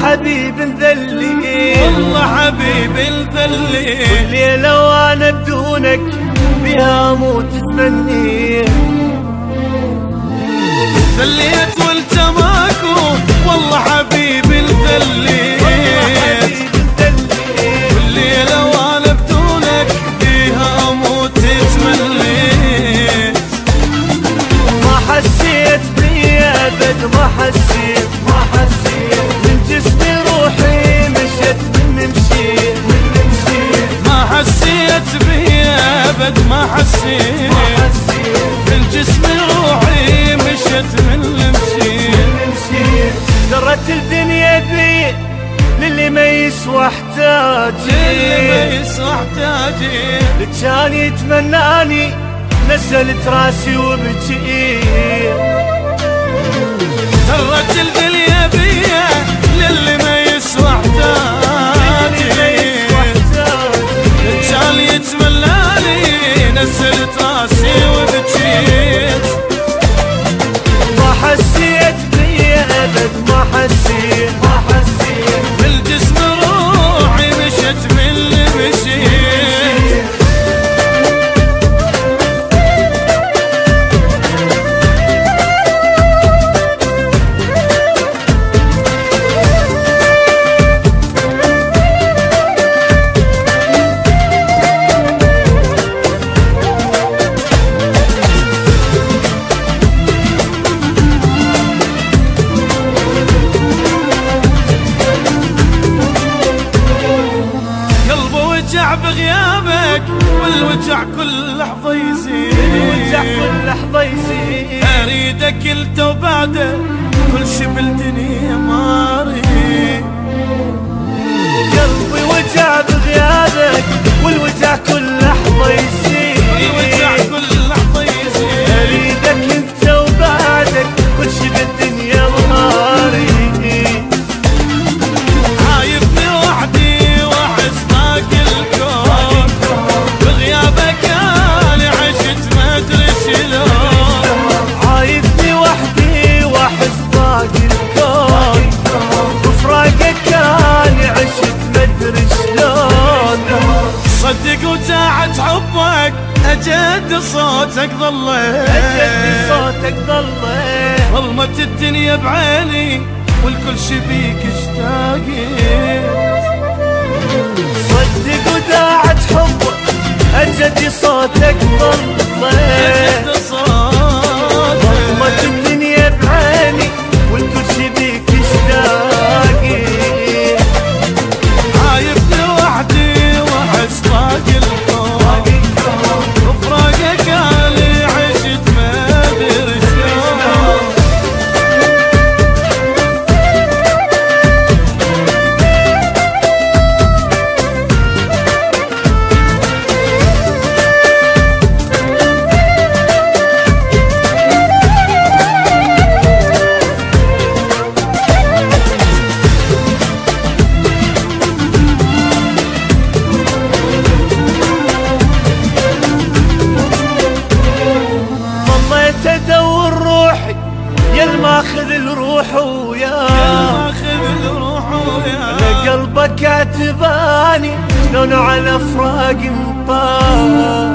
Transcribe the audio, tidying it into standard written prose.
حبيب ذلي، والله حبيب ذلي، والليلة وانا بدونك بها اموت تمني. ذليت وانت ماكو والله حبيب ذلي، والليلة وانا بدونك بها اموت تمنيت. ما حسيت بي ابد، ما حسيت من جسمي روحي مشت من مشيت ما حسيت بي ابد، ما حسيت من جسمي روحي مشت من مشيت. درت الدنيا بي للي ما يسوى احتاجي، كان يتمناني نزلت راسي وبكي. درت الدنيا بيا للي ما يسوى احتاجي، كان يتمناني نزلت راسي وبكيت. ما حسيت بي ابد، ما حسيت بالجسم روحي مشت من اللي مشيت. بغيابك والوجع كل لحظة يزيد، أريدك انت وبعده كل شي بالدنيا ماري. قلبي وجع بغيابك والوجع كل لحظة يزيد، أريدك انت وبعدك كل شي بالدنيا ماري. عايبني وحدي واحس باقي الكون، بغيابك انا عشت ما ادري شلون. عايبني وحدي واحس باقي الكون، بفراقك انا عشت ما ادري شلون. صدق وساعة حبك اجد صوتك ظله، ظلمت الدنيا بعيني والكل شي بيك اشتاقت. صدق وداعت حبك أجدي صوتك ظلت، ظلمت الدنيا بعيني والكل شي بيك اشتاقي. عايبني وحدي واحس باقي الكون، بفراقك انا عشت ما ادري شلون. ماخذ الروح وياه، قلبك عتباني شلون على فراق مطار.